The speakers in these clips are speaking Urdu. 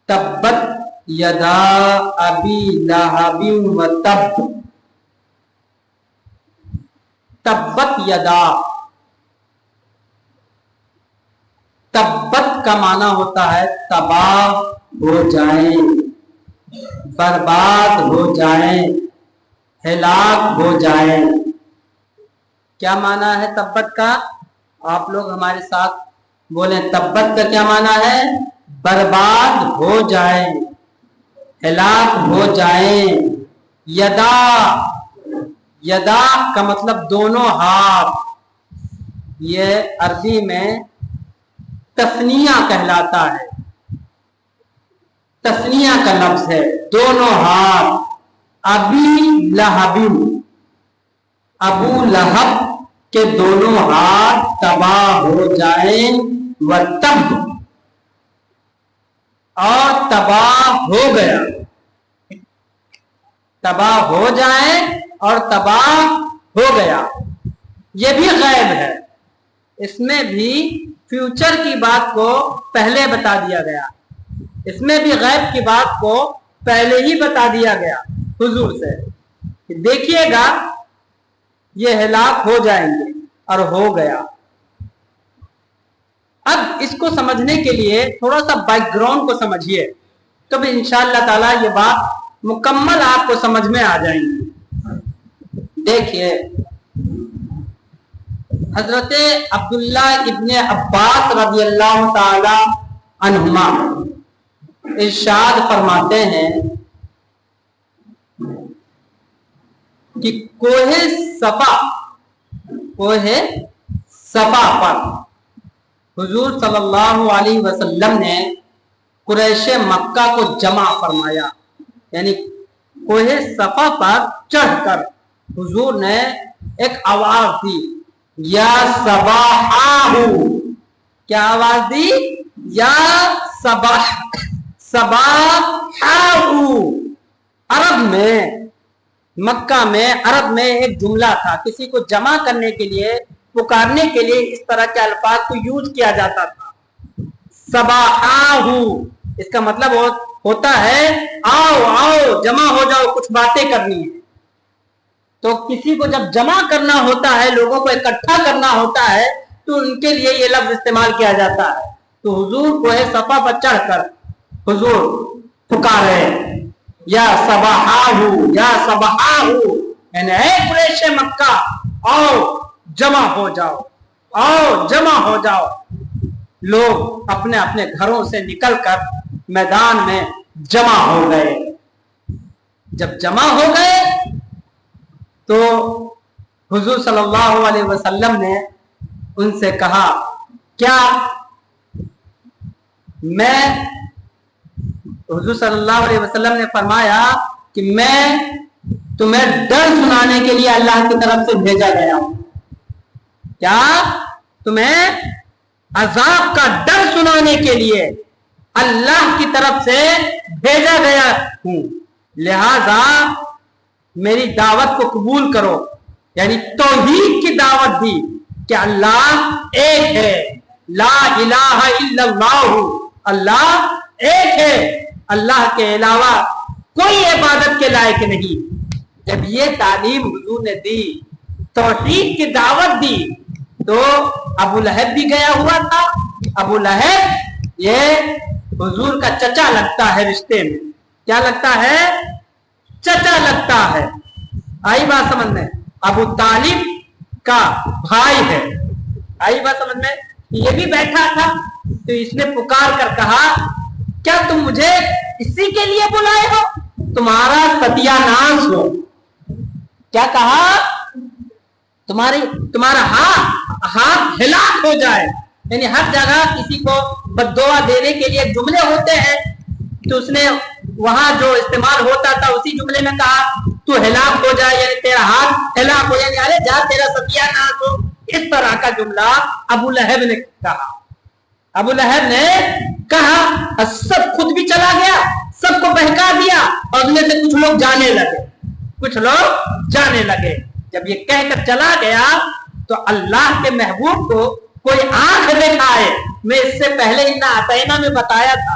تبت یدا ابی لہب و تب. تبت یدا، تبت کا معنی ہوتا ہے تباہ ہو جائیں، برباد ہو جائیں، ہلاک ہو جائیں. کیا معنی ہے تبت کا؟ آپ لوگ ہمارے ساتھ بولیں. تبت کا کیا معنی ہے؟ برباد ہو جائیں، ہلاک ہو جائیں. یدا، یدا کا مطلب دونوں ہاتھ. یہ عربی میں تثنیہ کہلاتا ہے، تثنیہ کا لفظ ہے. دونوں ہاتھ. ابی لہب، ابو لہب کے دونوں ہاتھ تباہ ہو جائیں. و تب، اور تباہ ہو گیا. تباہ ہو جائیں اور تباہ ہو گیا. یہ بھی غیب ہے، اس میں بھی فیوچر کی بات کو پہلے بتا دیا گیا. اس میں بھی غیب کی بات کو پہلے ہی بتا دیا گیا حضور سے. دیکھیے گا یہ ہلاک ہو جائیں گے، اور ہو گیا. اب اس کو سمجھنے کے لیے تھوڑا سا بیک گراؤنڈ کو سمجھیے، تو بھی انشاءاللہ تعالی یہ بات مکمل آپ کو سمجھ میں آ جائیں گی. دیکھیے حضرت عبداللہ ابن عباس رضی اللہ تعالی عنہما ارشاد فرماتے ہیں کہ کوہ صفا پر حضور صلی اللہ علیہ وسلم نے قریش مکہ کو جمع فرمایا. یعنی کوہ صفا پر چڑھ کر حضور نے ایک آواز دی، یا صباحہ. کیا آواز دی؟ یا صباحہ. عرب میں، مکہ میں، عرب میں ایک جملہ تھا، کسی کو جمع کرنے کے لیے، پکارنے کے لیے اس طرح کے الفاظ کو یوز کیا جاتا تھا. صباحہ، اس کا مطلب ہوتا ہے آؤ آؤ، جمع ہو جاؤ، کچھ باتیں کرنی ہے. تو کسی کو جب جمع کرنا ہوتا ہے، لوگوں کو اکٹھا کرنا ہوتا ہے، تو ان کے لیے یہ لفظ استعمال کیا جاتا ہے. تو حضور کوہ صفا پر چڑھ کر حضور پکارے، یا صباحہ، یا صباحہ، یعنی اے قریش مکہ، آؤ جمع ہو جاؤ، آؤ جمع ہو جاؤ. لوگ اپنے اپنے گھروں سے نکل کر میدان میں جمع ہو گئے. جب جمع ہو گئے تو حضور صلی اللہ علیہ وسلم نے ان سے کہا، کیا میں، حضور صلی اللہ علیہ وسلم نے فرمایا کہ میں تمہیں ڈر سنانے کے لیے اللہ کی طرف سے بھیجا گیا ہوں. کیا تمہیں عذاب کا ڈر سنانے کے لیے اللہ کی طرف سے بھیجا گیا ہوں، لہذا میری دعوت کو قبول کرو. یعنی توحید کی دعوت دی کہ اللہ ایک ہے، لا الہ الا اللہ، اللہ ایک ہے، اللہ کے علاوہ کوئی عبادت کے لائق نہیں. جب یہ تعلیم حضور نے دی، توحید کی دعوت دی، تو ابو لہب بھی گیا ہوا تھا. ابو لہب یہ حضور کا چچا لگتا ہے رشتے میں. کیا لگتا ہے؟ چچا لگتا ہے. آئی بات سمجھ میں؟ ابو طالب کا بھائی ہے. آئی بات سمجھ میں؟ یہ بھی بیٹھا تھا، تو اس نے پکار کر کہا، کیا تم مجھے اسی کے لیے بلائے ہو؟ تمہارا ستیہ ناش ہو. کیا کہا؟ تمہارا ہاتھ ہلاک ہو جائے. یعنی ہر جگہ کسی کو بددعا دینے کے لیے جملے ہوتے ہیں، تو اس نے وہاں جو استعمال ہوتا تھا اسی جملے میں کہا تو ہلاک ہو جائے، یعنی تیرا ہاتھ ہلاک ہو جائے، یعنی جا تیرا ستیہ ناش ہو. اس طرح کا جملہ ابو لہب نے کہا. ابو لہب نے کہا، سب خود بھی چلا گیا، سب کو بہکا دیا، اور ان میں سے کچھ لوگ جانے لگے. جب یہ کہہ کر چلا گیا تو اللہ کے محبوب کو کوئی آنکھ دکھائے. میں اس سے پہلے اِنَّا أَعْطَيْنَا میں بتایا تھا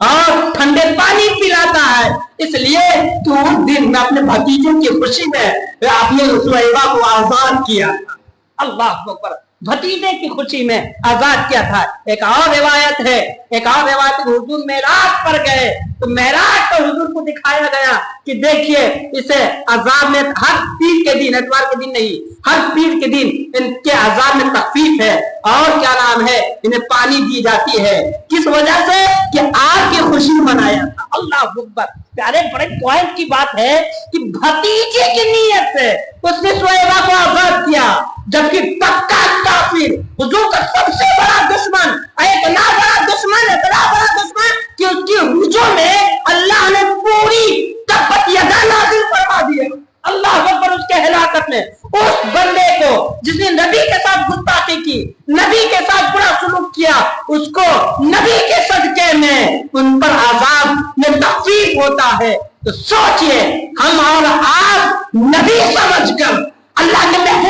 اور ٹھنڈے پانی پلاتا ہے، اس لیے کہ اس دن میں اپنے بھتیجوں کی خوشی میں اپنے سویبہ کو آزاد کیا تھا۔ اللہ اکبر، بھتیجے کی خوشی میں آزاد کیا تھا۔ ایک اور روایت ہے، حضور معراج پر گئے تو معراج پر حضور کو دکھایا گیا کہ دیکھیے اسے عذاب میں ہر پیر کے دن، اتوار کے دن نہیں، ہر پیر کے دن ان کے عذاب میں تخفیف ہے، اور کیا نام ہے انہیں پانی دی جاتی ہے، کس وجہ سے کہ آپ کی خوشی منایا تھا۔ اللہ اکبر، پیارے بڑے پوائنٹ کی بات ہے کہ بھتیجے کی نیت سے اس نے سویبہ کو آزاد کیا، جبکہ پکا کافر، حضور کا سب سے بڑا دشمن، اتنا بڑا دشمن کہ اس کی رجوع میں اللہ نے پوری تبت یدا نازل فرما دیا۔ اللہ اکبر، اس کے ہلاکت میں اس بندے کو جس نے نبی کے ساتھ گستاخی کی، نبی کے ساتھ برا سلوک کیا، اس کو نبی کے صدقے میں ان پر عذاب میں تخفیف ہوتا ہے۔ تو سوچئے ہم اور آپ نبی سمجھ کر، اللہ کے محبوب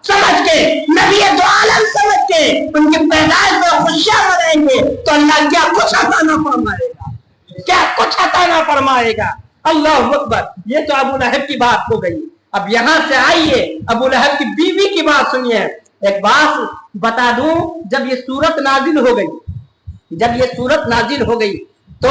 سمجھ کے، نبی دو عالم سمجھ کے ان کی پیدائش میں خوشیاں منائیں گے تو اللہ کیا کچھ عطا نہ فرمائے گا، کیا کچھ عطا نہ فرمائے گا۔ اللہ اکبر، یہ تو ابو لہب کی بات ہو گئی۔ اب یہاں سے آئیے ابو لہب کی بیوی کی بات سنیے۔ ایک بات بتا دوں، جب یہ سورت نازل ہو گئی تو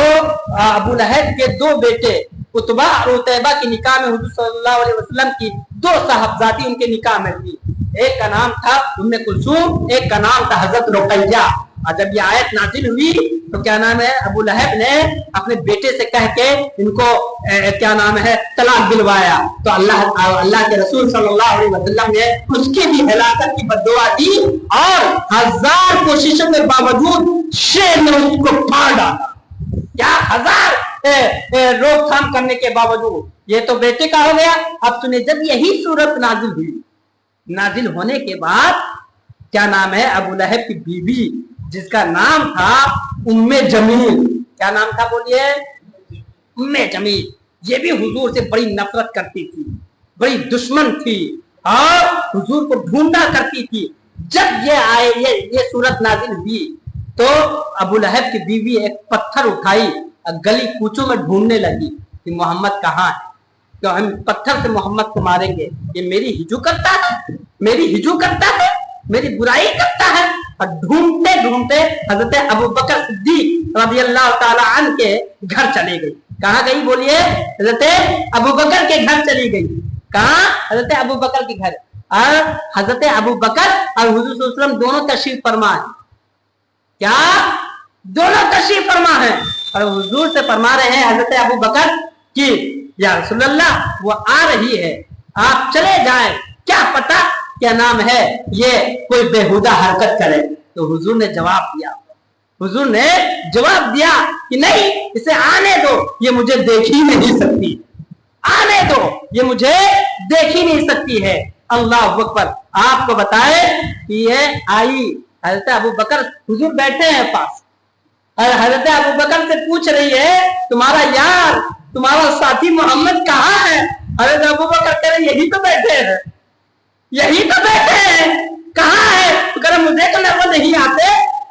ابو لہب کے دو بیٹے عتبہ اور عتیبہ کے نکاح میں حضور صلی اللہ علیہ وسلم کی دو صاحبزادی ان کے نکاح میں تھی۔ ایک کا نام تھا ام کلثوم، ایک کا نام تھا حضرت رقیہ۔ اور جب یہ آیت نازل ہوئی تو کیا نام ہے ابو لہب نے اپنے بیٹے سے کہہ کے ان کو کیا نام ہے طلاق دلوایا، تو اللہ کے رسول صلی اللہ علیہ وسلم نے اس کی بھی ہلاکت کی بددعا دی، اور 1000 کوششوں کے باوجود شیر نے اس کو پھاڑ ڈالا۔ کیا 1000 روک تھام کرنے کے باوجود، یہ تو بیٹے کا ہو گیا۔ اب سنیں، جب یہی صورت نازل ہوئی، نازل ہونے کے بعد کیا نام ہے ابو لہب کی بیوی جس کا نام تھا ام جمیل، کیا نام تھا بولیے؟ ام جمیل، یہ بھی حضور سے بڑی نفرت کرتی تھی، بڑی دشمن تھی، اور حضور کو ڈھونڈا کرتی تھی۔ جب یہ صورت نازل ہوئی تو ابو لہب کی بیوی ایک پتھر اٹھائی، گلی کوچوں میں ڈھونڈنے لگی کہ محمد کہاں ہے، تو ہم پتھر سے محمد کو ماریں گے، یہ میری ہجو کرتا ہے، میری برائی کرتا ہے۔ اور ڈھونڈتے ڈھونڈتے حضرت ابو بکر صدیق رضی اللہ تعالی عنہ کے گھر چلے گئی۔ کہاں گئی بولیے؟ حضرت ابو بکر کے گھر چلی گئی۔ کہاں؟ حضرت ابو بکر کے گھر۔ اور حضرت ابو بکر اور حضور صلی اللہ علیہ وسلم دونوں تشریف فرما ہے، کیا دونوں تشریف فرما ہے، اور حضور سے فرما رہے ہیں حضرت ابو بکر کہ یا رسول اللہ وہ آ رہی ہے، آپ چلے جائیں، کیا پتا کیا نام ہے یہ کوئی بےہودہ حرکت کرے۔ تو حضور نے جواب دیا کہ نہیں، اسے آنے دو، یہ مجھے دیکھ ہی نہیں سکتی، آنے دو، یہ مجھے دیکھ ہی نہیں سکتی ہے۔ اللہ اکبر، آپ کو بتائے کہ یہ آئی، حضرت ابو بکر حضور بیٹھے ہیں پاس، اور حضرت ابو بکر سے پوچھ رہی ہے تمہارا یار، تمہارا ساتھی محمد کہاں ہے؟ حضرت ابو بکر کہہ رہے یہی تو بیٹھے ہیں، کہاں ہے؟ تو کہہ رہے مجھے تو نظر نہیں آتے۔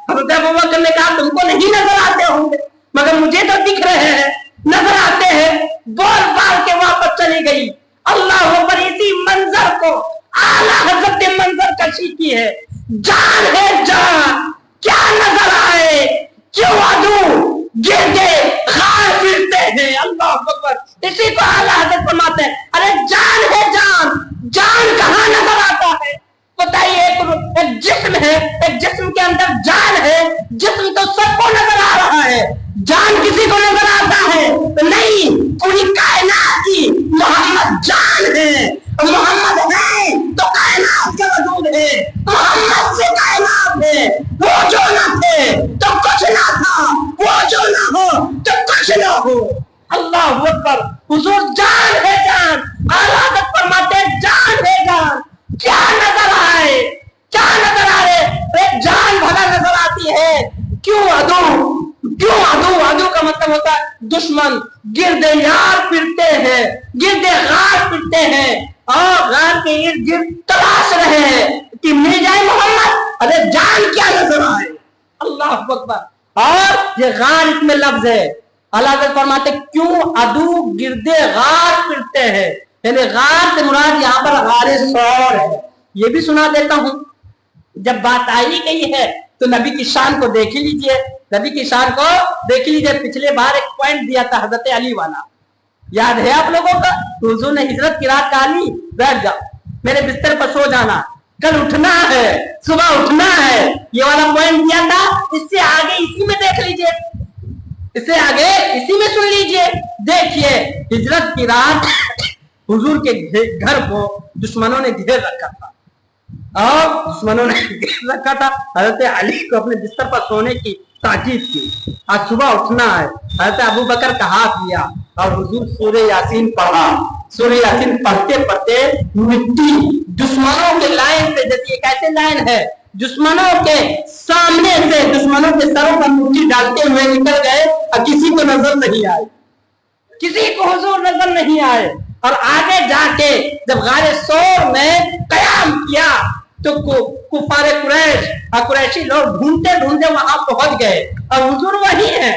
حضرت ابو بکر نے کہا تم کو نہیں نظر آتے ہوں گے، مگر مجھے تو دکھ رہے ہیں، نظر آتے ہیں۔ بول بال کے واپس چلی گئی۔ اللہ اکبر، اسی منظر کو اعلیٰ حضرت منظر کشی کی ہے، جان ہے جان، کیا نظر آئے، کیوں عدو گردے غار پھرتے ہیں۔ اللہ اکبر، اسی کو اعلیٰ حضرت فرماتے ہیں، ارے جان ہے جان، جان کہاں نظر آتا ہے؟ بتائیے، ایک جسم ہے، ایک جسم کے اندر جان ہے، جسم تو سب کو نظر آ رہا ہے، جان کسی کو نظر آتا ہے نہیں؟ پوری کائنات کی محمد جان ہے، محمد ہے تو کائنات کا وجود ہے، محمد سے کائنات ہے۔ وہ جو نہ تھے تو کچھ نہ تھا، وہ جو نہ ہو تو کچھ نہ ہو۔ اللہ اکبر، حضور جان ہے جان، اعلیٰ حضرت فرماتے ہیں جان ہے جان، کیا نظر آئے، کیا نظر آئے؟ ایک جان بھلا نظر آتی ہے، کیوں عدو، کیوں عدو؟ عدو کا مطلب ہوتا ہے دشمن، گرد یار پھرتے ہیں، گرد غار پھرتے ہیں، اور غار کے ارد گرد تلاش رہے ہیں کہ مل جائے محمد۔ ارے جان کیا نظر آئے؟ اللہ اکبر، اور یہ غار اس میں لفظ ہے. اللہ تعالیٰ فرماتے کیوں عدو گردے غار پھرتے ہیں, یعنی غار سے مراد یہاں پر غار ثور ہے. یہ بھی سنا دیتا ہوں, جب بات آئی گئی ہے تو نبی کی شان کو دیکھ لیجئے, نبی کی شان کو دیکھ لیجئے. پچھلے بار ایک پوائنٹ دیا تھا حضرت علی والا, یاد ہے آپ لوگوں کا؟ حضور نے ہجرت کی رات کہا علی بیٹھ جاؤ, میرے بستر پر سو جانا, کل اٹھنا ہے, صبح اٹھنا ہے, یہ والا پوائنٹ دیا تھا. اس سے آگے اسی میں دیکھ لیجئے, اس سے آگے اسی میں سن لیجئے. دیکھیے ہجرت کی رات حضور کے گھر کو دشمنوں نے گھیر رکھا تھا, اور دشمنوں نے گھیر رکھا تھا. حضرت علی کو اپنے بستر پر سونے کی تاکید کی. آج صبح اٹھنا ہے, حضرت ابو بکر کا ہاتھ لیا اور حضور سورہ یاسین پڑھا. سورہ یاسین پڑھتے پڑھتے مٹی دشمنوں کے لائن سے, جیسے ایک ایسے لائن ہے دشمنوں کے سامنے سے دشمنوں کے سروں پر مٹی ڈالتے ہوئے نکل گئے, اور کسی کو نظر نہیں آئے, کسی کو حضور نظر نہیں آئے. اور آگے جا کے جب غار ثور میں قیام کیا تو کفار قریش اور قریشی لوگ ڈھونڈتے ڈھونڈتے وہاں پہنچ گئے, اور حضور وہی ہیں,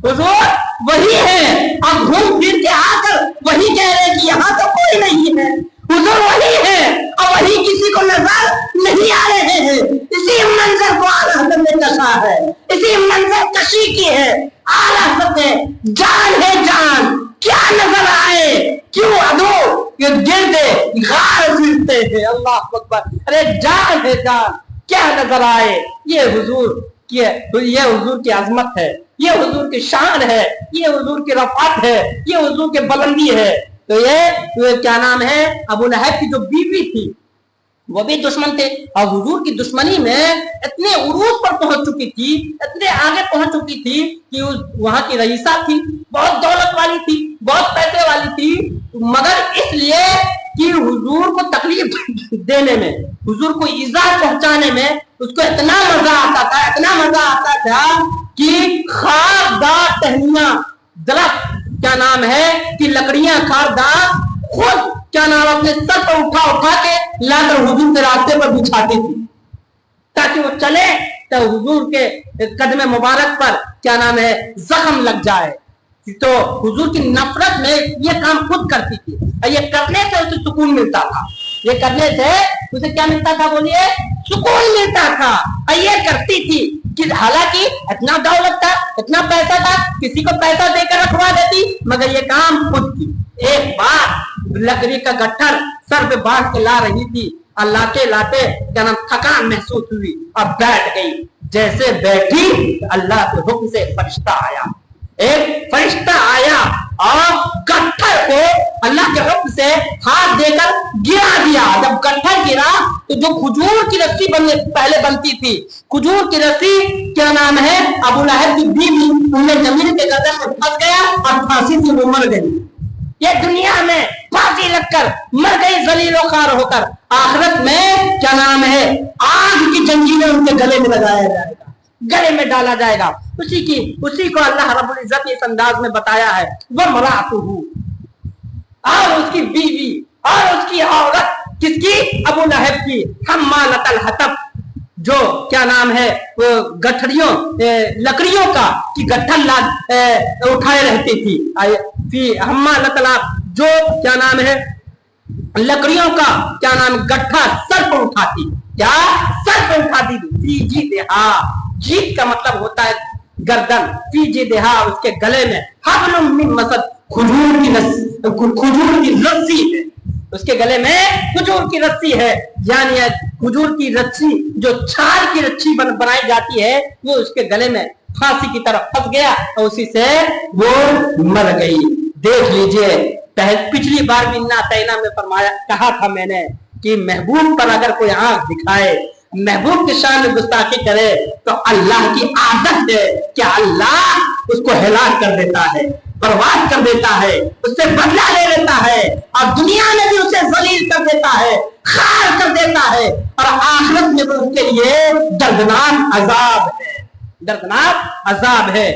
حضور وہی ہیں, اور گھوم پھر کے آ کر وہی کہہ رہے کہ یہاں تو کوئی نہیں ہے. حضور وہی ہیں اور وہی کسی کو نظر نہیں آ رہے ہیں. اسی منظر کو اعلیٰ حضرت نے کشا ہے, اسی منظر کشی کی ہے. اعلیٰ حضرت نے جان ہے جان, کیا نظر آئے, کیوں عدو یہ گردے غار پھرتے ہیں. اللہ اکبر, ارے جان ہے جان, کیا نظر آئے. یہ حضور کی عظمت ہے, یہ حضور کی شان ہے, یہ حضور کی رفعت ہے, یہ حضور کی بلندی ہے. تو یہ کیا نام ہے, ابو لہب کی جو بیوی تھی وہ بھی دشمن تھے, اور حضور کی دشمنی میں اتنے عروج پر پہنچ چکی تھی, اتنے آگے پہنچ چکی تھی کہ وہاں کی رئیسہ تھی, بہت دولت والی تھی, بہت پیسے والی تھی, مگر اس لیے کہ حضور کو تکلیف دینے میں, حضور کو ایذا پہنچانے میں اس کو اتنا مزہ آتا تھا, اتنا مزہ آتا تھا کہ خاردار ٹہنیاں, درخت کیا نام ہے کہ لکڑیاں خاردار خود کیا نام اپنے سر پر اٹھا کے لا کر حضور کے راستے پر بچھاتی تھی, تاکہ وہ چلے تو حضور کے قدم مبارک پر کیا نام ہے زخم لگ جائے. تو حضور کی نفرت میں یہ کام خود کرتی تھی, اور یہ کرنے سے اسے سکون ملتا تھا. یہ کرنے سے اسے کیا ملتا تھا, بولیے, سکون ملتا تھا. اور یہ کرتی تھی کہ حالانکہ اتنا دولت تھا, اتنا پیسہ تھا, کسی کو پیسہ دے کر رکھوا دیتی, مگر یہ کام خود کی. ایک بار لکڑی کا گٹھر سر پہ باندھ کے لا رہی تھی, اور لاتے لاتے کیا نام تھکان محسوس ہوئی اور بیٹھ گئی. جیسے بیٹھی اللہ کے حکم سے فرشتہ آیا, ایک فرشتہ آیا اور گٹھر کو اللہ کے حکم سے ہاتھ دے کر گرا دیا. جب گٹھر گرا تو جو کھجور کی رسی پہلے بنتی تھی, کھجور کی رسی کیا نام ہے ابو لہب کی بیوی, ان میں زمین کے گردن میں پھنس گیا اور پھانسی سے وہ مر گئی. یہ دنیا میں پھانسی لگ کر مر گئی ذلیل و خوار ہو کر. آخرت میں کیا نام ہے آگ کی جنجیریں ان کے گلے میں لگایا جائے گا, گلے میں ڈالا جائے گا. اسی کو اللہ رب العزت اس انداز میں بتایا ہے, وَامْرَأَتُهُ, اور اس کی بیوی اور اس کی عورت, کس کی, ابو لہب کی, حمالۃ الحطب, جو کیا نام ہے وہ گٹھڑیوں لکڑیوں کا کی گٹھل اٹھائے رہتی تھی. حمالۃ الحطب, جو کیا نام ہے لکڑیوں کا کیا نام گٹھا سر پر اٹھاتی, کیا سر پر اٹھاتی تھی. فی جیدہا, جیت کا مطلب ہوتا ہے گردن, فی جیدہا, اس کے گلے میں حبل من مسد, کھجور کی رسی ہے, اس کے گلے میں کھجور کی رسی ہے. یعنی کھجور کی رسی جو چھال کی رسی بنائی جاتی ہے وہ اس کے گلے میں پھانسی کی طرف پھنس گیا اور اسی سے وہ مر گئی. دیکھ لیجئے, پچھلی بار بھی تینا میں فرمایا, کہا تھا میں نے کہ محبوب پر اگر کوئی آنکھ دکھائے, محبوب کی شان میں گستاخی کرے, تو اللہ کی عادت ہے کہ اللہ اس کو ہلاک کر دیتا ہے, برباد کر دیتا ہے, اس سے بدلہ لے لیتا ہے, اور دنیا میں بھی اسے ذلیل کر دیتا ہے, خار کر دیتا ہے, اور آخرت میں بھی اس کے لیے دردناک عذاب ہے, دردناک عذاب ہے.